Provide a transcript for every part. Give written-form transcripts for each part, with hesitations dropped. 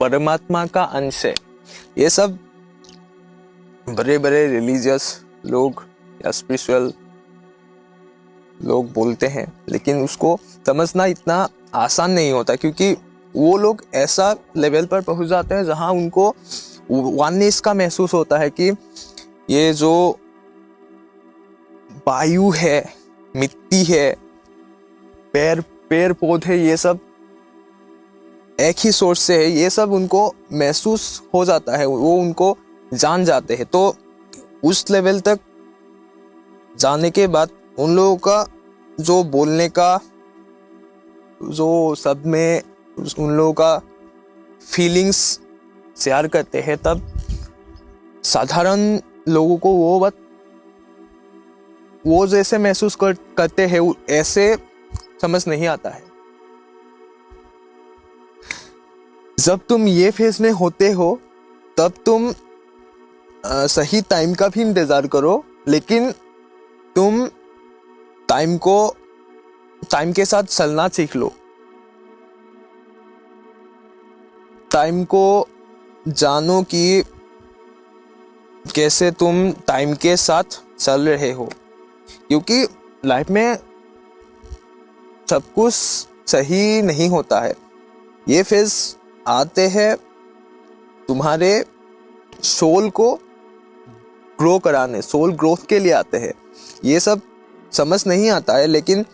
परमात्मा का अंश है। ये सब बड़े बड़े रिलीजियस लोग या स्पिरिचुअल लोग बोलते हैं, लेकिन उसको समझना इतना आसान नहीं होता, क्योंकि वो लोग ऐसा लेवल पर पहुंच जाते हैं जहां उनको वननेस का महसूस होता है कि ये जो वायु है, मिट्टी है, पेड़ पौधे, ये सब एक ही सोर्स से है। ये सब उनको महसूस हो जाता है, वो उनको जान जाते हैं। तो उस लेवल तक जाने के बाद उन लोगों का जो बोलने का, जो सब में उन लोगों का फीलिंग्स शेयर करते हैं, तब साधारण लोगों को वो जैसे महसूस करते हैं ऐसे समझ नहीं आता है। जब तुम ये फेज में होते हो तब तुम सही टाइम का भी इंतजार करो, लेकिन तुम टाइम के साथ चलना सीख लो। टाइम को जानो कि कैसे तुम टाइम के साथ चल रहे हो, क्योंकि लाइफ में सब कुछ सही नहीं होता है। ये फेज आते हैं तुम्हारे सोल को ग्रो कराने, सोल ग्रोथ के लिए आते हैं। ये सब समझ नहीं आता है, लेकिन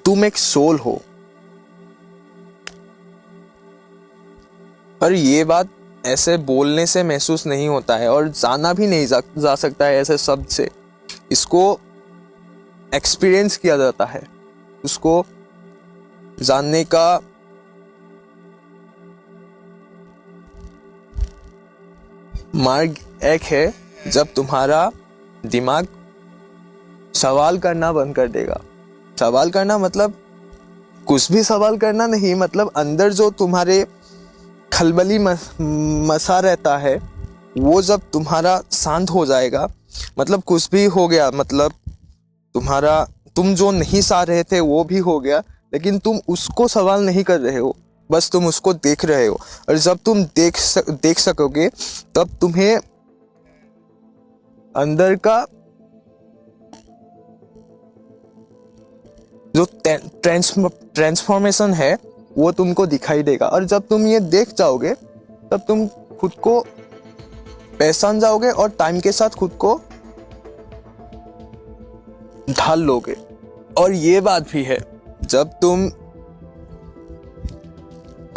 तुम एक सोल हो। पर ये बात ऐसे बोलने से महसूस नहीं होता है, और जाना भी नहीं जा सकता है ऐसे शब्द से। इसको एक्सपीरियंस किया जाता है। उसको जानने का मार्ग एक है, जब तुम्हारा दिमाग सवाल करना बंद कर देगा। सवाल करना मतलब कुछ भी सवाल करना नहीं, मतलब अंदर जो तुम्हारे खलबली मसा रहता है, वो जब तुम्हारा शांत हो जाएगा, मतलब कुछ भी हो गया, मतलब तुम जो नहीं चाह रहे थे वो भी हो गया, लेकिन तुम उसको सवाल नहीं कर रहे हो, बस तुम उसको देख रहे हो। और जब तुम देख सकोगे, तब तुम्हें अंदर का जो ट्रांसफॉर्मेशन है वो तुमको दिखाई देगा। और जब तुम ये देख जाओगे, तब तुम खुद को पहचान जाओगे और टाइम के साथ खुद को ढाल लोगे। और ये बात भी है, जब तुम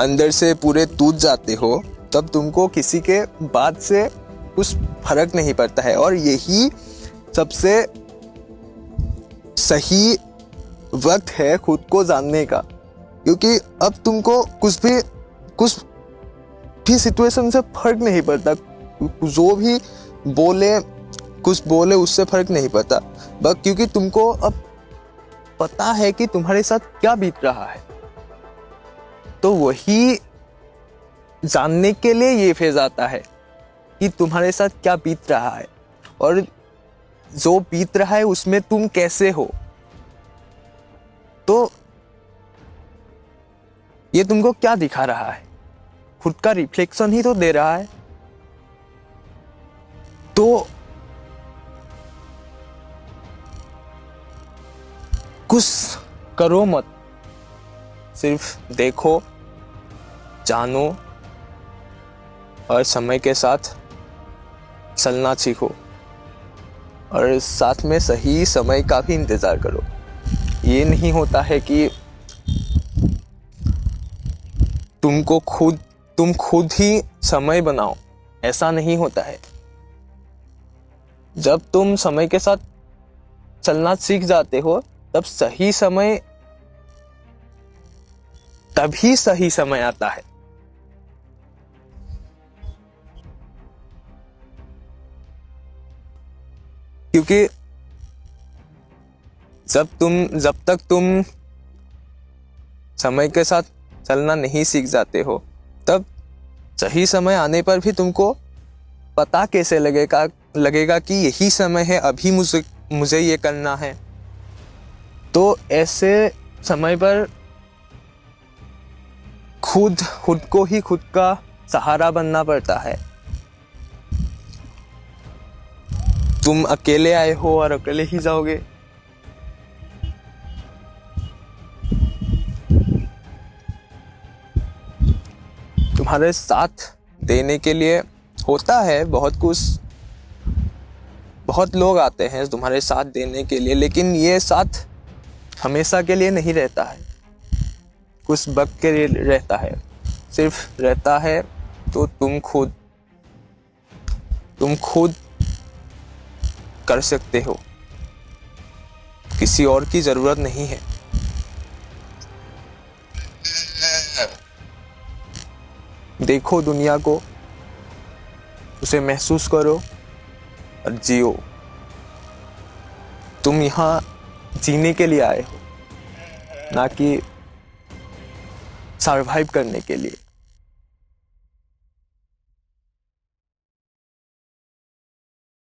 अंदर से पूरे टूट जाते हो, तब तुमको किसी के बात से कुछ फर्क नहीं पड़ता है। और यही सबसे सही वक्त है खुद को जानने का, क्योंकि अब तुमको कुछ भी सिचुएशन से फर्क नहीं पड़ता। जो भी कुछ बोले उससे फर्क नहीं पड़ता, बस क्योंकि तुमको अब पता है कि तुम्हारे साथ क्या बीत रहा है। तो वही जानने के लिए ये फेज आता है कि तुम्हारे साथ क्या बीत रहा है, और जो बीत रहा है उसमें तुम कैसे हो। तो ये तुमको क्या दिखा रहा है? खुद का रिफ्लेक्शन ही तो दे रहा है। तो कुछ करो मत, सिर्फ देखो, जानो और समय के साथ चलना सीखो, और साथ में सही समय का भी इंतजार करो। ये नहीं होता है कि तुम खुद ही समय बनाओ, ऐसा नहीं होता है। जब तुम समय के साथ चलना सीख जाते हो, तभी सही समय आता है। क्योंकि जब तक तुम समय के साथ चलना नहीं सीख जाते हो, तब सही समय आने पर भी तुमको पता कैसे लगेगा कि यही समय है, अभी मुझे ये करना है। तो ऐसे समय पर खुद को ही खुद का सहारा बनना पड़ता है। तुम अकेले आए हो और अकेले ही जाओगे। तुम्हारे साथ देने के लिए होता है बहुत कुछ, बहुत लोग आते हैं तुम्हारे साथ देने के लिए, लेकिन ये साथ हमेशा के लिए नहीं रहता है, कुछ वक्त के लिए रहता है। सिर्फ रहता है तो तुम खुद कर सकते हो, किसी और की जरूरत नहीं है। देखो दुनिया को, उसे महसूस करो और जियो। तुम यहाँ जीने के लिए आए हो, ना कि सरवाइव करने के लिए।